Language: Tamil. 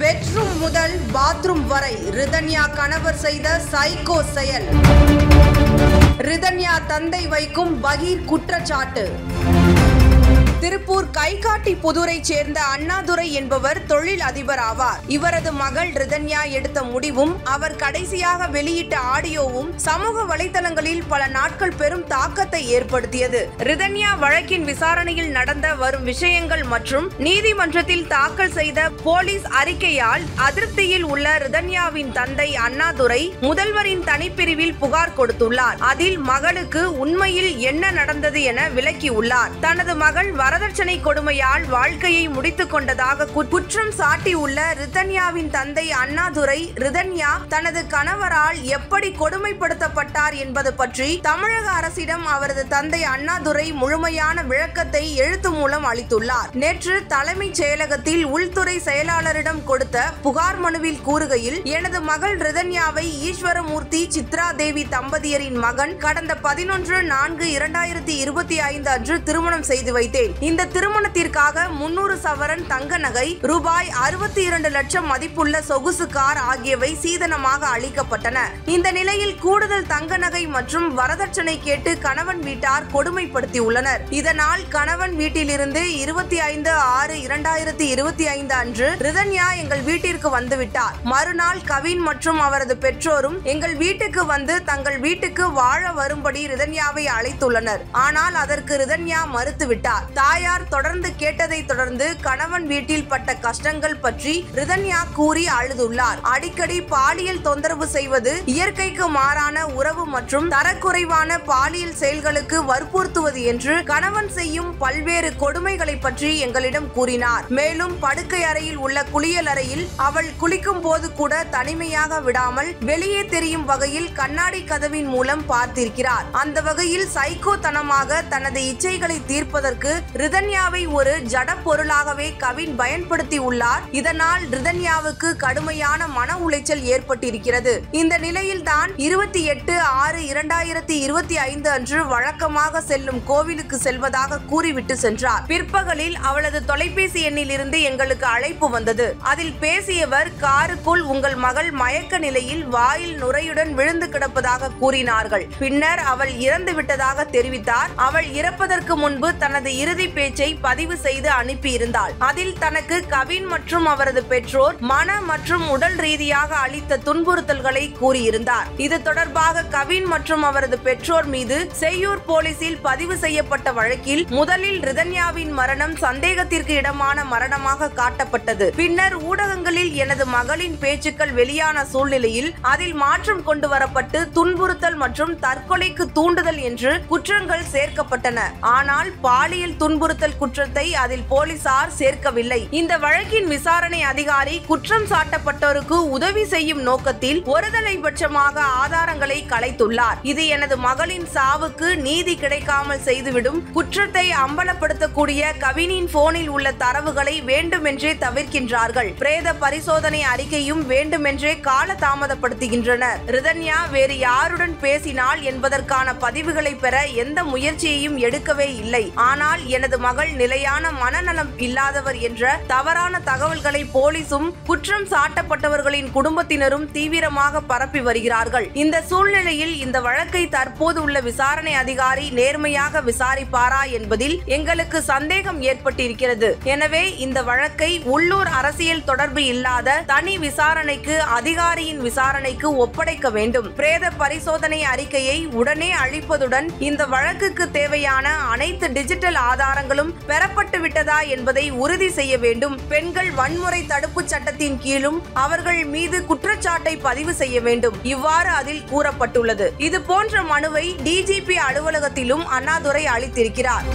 பெட்ரூம் முதல் பாத்ரூம் வரை ரிதன்யா கணவர் செய்த சைக்கோ செயல். ரிதன்யா தந்தை வைக்கும் பகீர் குற்றச்சாட்டு. திருப்பூர் கைகாட்டி புதூரை சேர்ந்த அண்ணாதுரை என்பவர் தொழில் அதிபர் ஆவார். இவரது மகள் ரிதன்யா எடுத்த முடிவும் அவர் கடைசியாக வெளியிட்ட ஆடியோவும் சமூக வலைதளங்களில் பல நாட்கள் பெரும் தாக்கத்தை ஏற்படுத்தியது. ரிதன்யா வழக்கின் விசாரணையில் நடந்த வரும் விஷயங்கள் மற்றும் நீதிமன்றத்தில் தாக்கல் செய்த போலீஸ் அறிக்கையால் அதிருப்தியில் உள்ள ரிதன்யாவின் தந்தை அண்ணாதுரை முதல்வரின் தனிப்பிரிவில் புகார் கொடுத்துள்ளார். அதில் மகளுக்கு உண்மையில் என்ன நடந்தது என விளக்கியுள்ளார். தனது மகள் வரதட்சணை கொடுமையால் வாழ்க்கையை முடித்துக் கொண்டதாக குற்றம் சாட்டியுள்ள ரிதன்யாவின் தந்தை அண்ணாதுரை, ரிதன்யா தனது கணவரால் எப்படி கொடுமைப்படுத்தப்பட்டார் என்பது பற்றி தமிழக அரசிடம் அவரது தந்தை அண்ணாதுரை முழுமையான விளக்கத்தை எழுத்து மூலம் அளித்துள்ளார். நேற்று தலைமைச் செயலகத்தில் உள்துறை செயலாளரிடம் கொடுத்த புகார் மனுவில் கூறுகையில், எனது மகள் ரிதன்யாவை ஈஸ்வரமூர்த்தி சித்ரா தேவி தம்பதியரின் மகன் கடந்த 11/4/2025 அன்று திருமணம் செய்து வைத்தேன். இந்த திருமணத்திற்காக 300 சவரன் தங்க நகை, ரூபாய் 62 லட்சம் மதிப்புள்ள சொகுசு கார் ஆகியவை சீதனமாக அளிக்கப்பட்டன. இந்த நிலையில் கூடுதல் தங்க நகை மற்றும் வரதட்சணை கேட்டு கணவன் வீட்டார் கொடுமைப்படுத்தியுள்ளனர். இதனால் கணவன் வீட்டிலிருந்து 25/6/2025 அன்று ரிதன்யா எங்கள் வீட்டிற்கு வந்துவிட்டார். மறுநாள் கவின் மற்றும் அவரது பெற்றோரும் எங்கள் வீட்டுக்கு வந்து தங்கள் வீட்டுக்கு வாழ வரும்படி ரிதன்யாவை அழைத்துள்ளனர். ஆனால் அதற்கு ரிதன்யா மறுத்துவிட்டார். தாயார் தொடர்ந்து கேட்டதை தொடர்ந்து கணவன் வீட்டில் பட்ட கஷ்டங்கள் பற்றி ரிதன்யா கூறி அழுதுள்ளார். அடிக்கடி பாலியல் தொந்தரவு செய்வது, இயற்கைக்கு மாறான உறவு மற்றும் தரக்குறைவான பாலியல் செயல்களுக்கு வற்புறுத்துவது என்று கணவன் செய்யும் பல்வேறு கொடுமைகளை பற்றி எங்களிடம் கூறினார். மேலும் படுக்கை அறையில் உள்ள குளியல் அறையில் அவள் குளிக்கும் போது கூட தனிமையாக விடாமல் வெளியே தெரியும் வகையில் கண்ணாடி கதவின் மூலம் பார்த்திருக்கிறார். அந்த வகையில் சைக்கோத்தனமாக தனது இச்சைகளை தீர்ப்பதற்கு ரிதன்யாவை ஒரு ஜட பொருளாகவே கவின் பயன்படுத்தி உள்ளார். இதனால் ரிதன்யாவுக்கு கடுமையான மன உளைச்சல் ஏற்பட்டிருக்கிறது. இந்த நிலையில் தான் 28/6/2025 அன்று வழக்கமாக செல்லும் கோவிலுக்கு செல்வதாக கூறிவிட்டு சென்றார். பிற்பகலில் அவளது தொலைபேசி எண்ணில் இருந்து எங்களுக்கு அழைப்பு வந்தது. அதில் பேசியவர், காருக்குள் உங்கள் மகள் மயக்க நிலையில் வாயில் நுரையுடன் விழுந்து கிடப்பதாக கூறினார்கள். பின்னர் அவள் இறந்து விட்டதாக தெரிவித்தார். அவள் இறப்பதற்கு முன்பு தனது இறுதி பேச்சை பதிவு செய்து அனுப்பியிருந்தாள். அதில் தனக்கு கவின் மற்றும் அவரது பெற்றோர் மன மற்றும் உடல் ரீதியாக அளித்த துன்புறுத்தல்களை கூறியிருந்தார். இது தொடர்பாக கவின் மற்றும் அவரது பெற்றோர் மீது செய்யூர் போலீசில் பதிவு செய்யப்பட்ட வழக்கில் முதலில் ரிதன்யாவின் மரணம் சந்தேகத்திற்கு இடமான மரணமாக காட்டப்பட்டது. பின்னர் ஊடகங்களில் எனது மகளின் பேச்சுக்கள் வெளியான சூழ்நிலையில் அதில் மாற்றம் கொண்டு வரப்பட்டு துன்புறுத்தல் மற்றும் தற்கொலைக்கு தூண்டுதல் என்று குற்றங்கள் சேர்க்கப்பட்டன. ஆனால் பாலியல் துன்புறுத்தல் குற்றத்தை அதில் போலீசார் சேர்க்கவில்லை. இந்த வழக்கின் விசாரணை அதிகாரி குற்றம் சாட்டப்பட்டோருக்கு உதவி செய்யும் நோக்கத்தில் ஒருதலைபட்சமாக ஆதாரங்களை கலைத்துள்ளார். இது எனது மகளின் சாவுக்கு நீதி கிடைக்காமல் செய்துவிடும். குற்றத்தை அம்பலப்படுத்தக்கூடிய கவினின் போனில் உள்ள தரவுகளை வேண்டுமென்றே தவிர்க்கின்றார்கள். பிரேத பரிசோதனை அறிக்கையும் வேண்டுமென்றே கால தாமதப்படுத்துகின்றனர். ரிதன்யா வேறு யாருடன் பேசினாள் என்பதற்கான பதிவுகளை பெற எந்த முயற்சியையும் எடுக்கவே இல்லை. ஆனால் எனது மகள் நிலையான மனநலம் இல்லாதவர் என்ற தவறான தகவல்களை போலீசும் குற்றம் சாட்டப்பட்டவர்களின் குடும்பத்தினரும் தீவிரமாக பரப்பி வருகிறார்கள். இந்த சூழ்நிலையில் இந்த வழக்கை தற்போது உள்ள விசாரணை அதிகாரி நேர்மையாக விசாரிப்பாரா என்பதில் எங்களுக்கு சந்தேகம் ஏற்பட்டிருக்கிறது. எனவே இந்த வழக்கை உள்ளூர் அரசியல் தொடர்பு இல்லாத தனி விசாரணைக்கு அதிகாரியின் விசாரணைக்கு ஒப்படைக்க வேண்டும். பிரேத பரிசோதனை அறிக்கையை உடனே அளிப்பதுடன் இந்த வழக்குக்கு தேவையான அனைத்து டிஜிட்டல் ஆதாரங்களும் பெறப்பட்டு விட்டதா என்பதை உறுதி செய்ய வேண்டும். பெண்கள் வன்முறை தடுப்பு சட்டத்தின் கீழும் அவர்கள் மீது குற்றச்சாட்டை பதிவு செய்ய வேண்டும். இவ்வாறு அதில் கூறப்பட்டுள்ளது. இது போன்ற மனுவை டிஜிபி அலுவலகத்திலும் அண்ணாதுரை அளித்திருக்கிறார்.